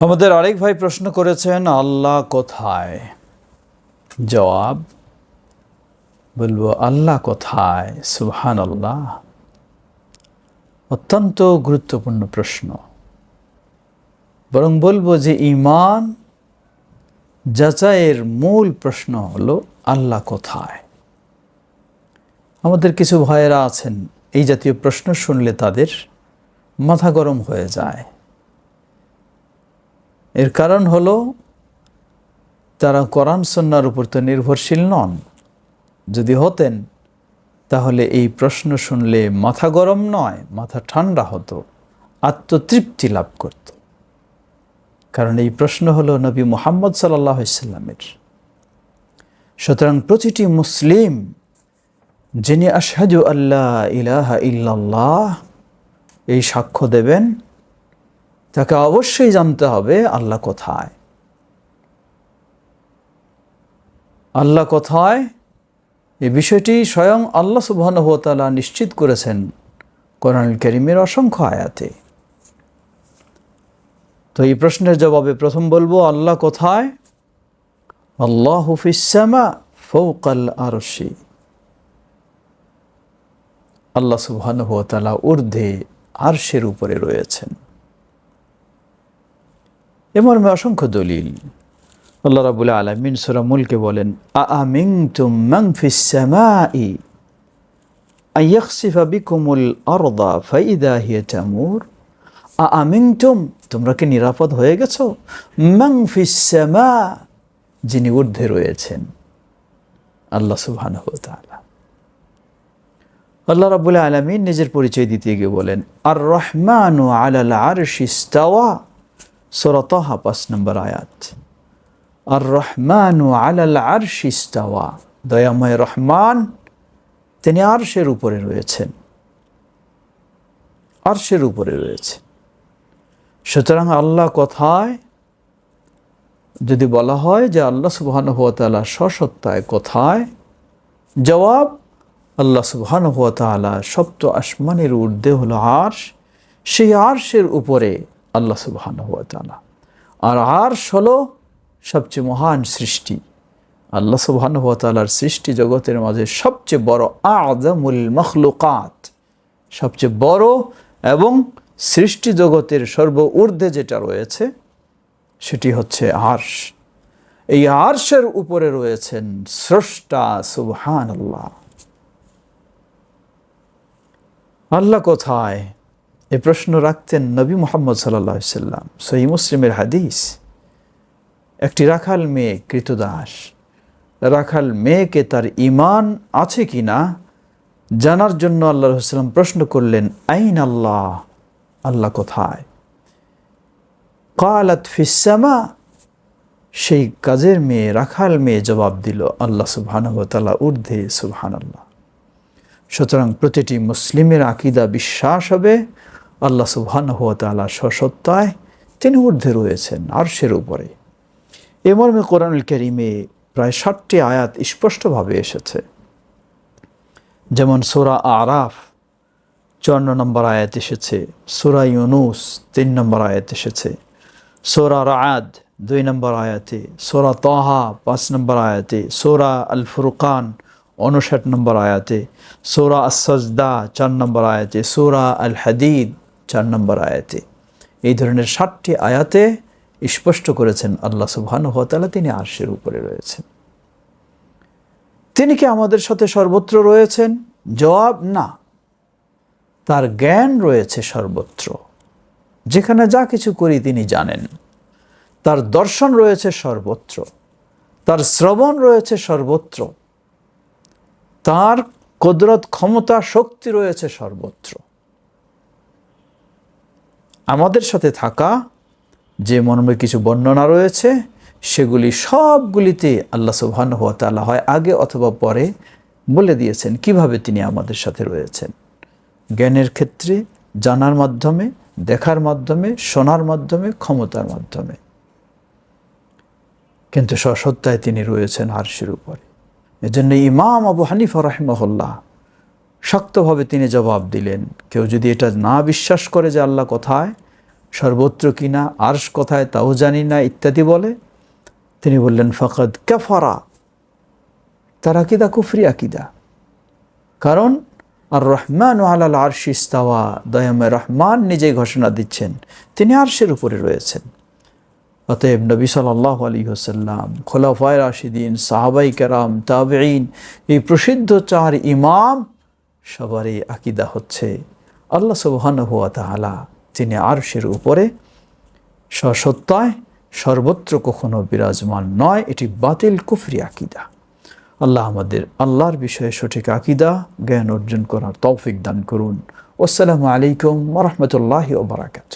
আমাদের আরেক ভাই প্রশ্ন করেছেন, আল্লাহ কোথায়? জবাব বলবো, আল্লাহ কোথায়? সুবহানাল্লাহ। অত্যন্ত গুরুত্বপূর্ণ প্রশ্ন। বরং বলবো যে ঈমান যাচাইয়ের মূল প্রশ্ন হলো আল্লাহ কোথায়। আমাদের কিছু ভাইয়েরা আছেন, এই জাতীয় প্রশ্ন শুনলে তাদের মাথা গরম হয়ে যায়। এর কারণ হলো তারা কোরআন সুন্নাহর উপর তো নির্ভরশীল নন। যদি হতেন তাহলে এই প্রশ্ন শুনলে মাথা গরম নয়, মাথা ঠান্ডা হতো, আত্মতৃপ্তি লাভ করত। কারণ এই প্রশ্ন হলো নবী মুহাম্মদ সাল্লাল্লাহু আলাইহি সাল্লামের। সুতরাং প্রতিটি মুসলিম যিনি আশহাদু আল্লা ইলাহা ইল্লাল্লাহ এই সাক্ষ্য দেবেন, তাকে অবশ্যই জানতে হবে আল্লাহ কোথায়। আল্লাহ কোথায় এই বিষয়টি স্বয়ং আল্লাহ সুবহানাহু ওয়া তাআলা নিশ্চিত করেছেন কোরআনুল কারীমের অসংখ্য আয়াতে। তো এই প্রশ্নের জবাবে প্রথম বলবো, আল্লাহ কোথায়? আল্লাহু ফিস সামা ফাওকাল আরশি। আল্লাহ সুবহানাহু ওয়া তাআলা ঊর্ধ্বে আরশের উপরে রয়েছেন। এ মর্মে অসংখ্য দলিল। আল্লাহ রাব্বুল আলামিন সূরা মুলকে বলেন, আআমিনতুম মান ফিস সামাই আইয়াখসিফা বিকুমুল আরদা ফাইদা হিয়া তামুর। আআমিনতুম, তোমরা কি নিরাপদ হয়ে গেছো? মান ফিস সামা, যিনি ঊর্ধ্বে রয়েছেন, আল্লাহ সুবহানাহু ওয়া তাআলা। আল্লাহ রাব্বুল আলামিন নিজের পরিচয় দিতে গিয়ে বলেন, আর রহমানু আলাল আরশি ইস্তাওয়া, সূরা তাহা ৫ নম্বর আয়াত। আর রহমানু আলাল আরশি ইস্তাওয়া, দয়াময় রহমান তিনি আরশের উপরে রয়েছেন, আরশের উপরে রয়েছে। সুতরাং আল্লাহ কোথায় যদি বলা হয় যে আল্লাহ সুবহানাহু ওয়া তাআলা স্বসত্তায় কোথায়, জবাব আল্লাহ সুবহানাহু ওয়া তাআলা সপ্ত আসমানের ঊর্ধ্বে হলো আরশ, সেই আরশের উপরে আল্লাহ সুবহানাহু ওয়া তাআলা। আর আরশ হলো সবচেয়ে মহান সৃষ্টি। আল্লাহ সুবহানাহু ওয়া তাআলার সৃষ্টি জগতের মাঝে সবচেয়ে বড় আযমুল মখলুকাত, সবচেয়ে বড় এবং সৃষ্টি জগতের সর্ব ঊর্ধ্বে যেটা রয়েছে সেটি হচ্ছে আরশ। এই আরশের উপরে রয়েছেন স্রষ্টা সুবহানাল্লাহ। আল্লাহ কোথায় এই প্রশ্ন রাখতেন নবী মুহাম্মদ সাল্লাল্লাহু আলাইহি সাল্লাম। সহিহ মুসলিমের হাদিস। একটি রাখাল মেয়ে কৃতদাস, রাখাল মেয়েকে তার ঈমান আছে কিনা জানার জন্য আল্লাহ রাসূল সাল্লাল্লাহু আলাইহি ওয়াসাল্লাম প্রশ্ন করলেন, আইন আল্লাহ, আল্লাহ কোথায়? ক্বালাত ফিস সামা, সেই কাজের মেয়ে রাখাল মেয়ে জবাব দিল, আল্লাহ সুবহানাহু ওয়া তাআলা ঊর্ধ্বে, সুবহানাল্লাহ। সুতরাং প্রতিটি মুসলিমের আকীদা বিশ্বাস হবে আল্লাহ সুবহানাহু ওয়া তাআলা স্বসত্তায় তিনি ঊর্ধ্বে রয়েছেন, আরশের উপরে। এ মর্মে কোরআনুল কারীমে প্রায় ৬০টি আয়াত স্পষ্টভাবে এসেছে। যেমন সূরা আরাফ ৫৪ নম্বর আয়াত এসেছে, সূরা ইউনূস ৩ নম্বর আয়াত এসেছে, সূরা রা'দ ২ নম্বর আয়াতে, সূরা তাহা ৫ নম্বর আয়াতে, সূরা আল ফুরকান ৫৯ নম্বর আয়াতে, সূরা আস-সাজদা ৪ নম্বর আয়াতে, সূরা আল হাদিদ ৪ নম্বর আয়াতে। এই ধরনের ৬০টি আয়াতে স্পষ্ট করেছেন আল্লাহ সুবহানাহু ওয়া তাআলা তিনি আরশের উপরে রয়েছেন। তিনি কি আমাদের সাথে সর্বত্র রয়েছেন? জবাব না। তার জ্ঞান রয়েছে সর্বত্র, যেখানে যা কিছু করি তিনি জানেন। তার দর্শন রয়েছে সর্বত্র, তার শ্রবণ রয়েছে সর্বত্র, তার কুদরত, ক্ষমতা, শক্তি রয়েছে সর্বত্র। আমাদের সাথে থাকা যে মর্মে কিছু বর্ণনা রয়েছে সেগুলি সবগুলিতে আল্লাহ সুবহানাহু ওয়া তাআলা হয় আগে অথবা পরে বলে দিয়েছেন কিভাবে তিনি আমাদের সাথে রয়েছেন। জ্ঞানের ক্ষেত্রে, জানার মাধ্যমে, দেখার মাধ্যমে, শোনার মাধ্যমে, ক্ষমতার মাধ্যমে। কিন্তু স্বসত্তায় তিনি রয়েছেন আরশের উপরে। এজন্য ইমাম আবু হানিফা রাহিমাহুল্লাহ শক্তভাবে তিনি জবাব দিলেন, কেউ যদি এটা না বিশ্বাস করে যে আল্লাহ কোথায়, সর্বত্র কিনা, আরশ কোথায় তাও জানি না ইত্যাদি বলে, তিনি বললেন ফাকাদ কাফারা, তার আকীদা কুফরি আকীদা। কারণ আর রহমান আলাল আরশি ইস্তাওয়া, দয়াময় রহমান নিজেই ঘোষণা দিচ্ছেন তিনি আরশের উপরে রয়েছেন। অতএব নবী সাল্লাল্লাহু আলাইহি ওয়াসাল্লাম, খোলাফায়ে রাশিদিন, সাহাবায়ে কেরাম, তাবেঈন, এই প্রসিদ্ধ 4 ইমাম, সবারই আকীদা হচ্ছে আল্লাহ সুবহানাহু ওয়া তাআলা তিনি আরশের উপরে সসত্তায় সর্বত্র কখনো বিরাজমান নয়। এটি বাতিল কুফরি আকীদা। আল্লাহ আমাদের আল্লাহর বিষয়ে সঠিক আকীদা জ্ঞান অর্জন করার তৌফিক দান করুন। আসসালামু আলাইকুম ওয়া রাহমাতুল্লাহি ওয়া বারাকাতুহু।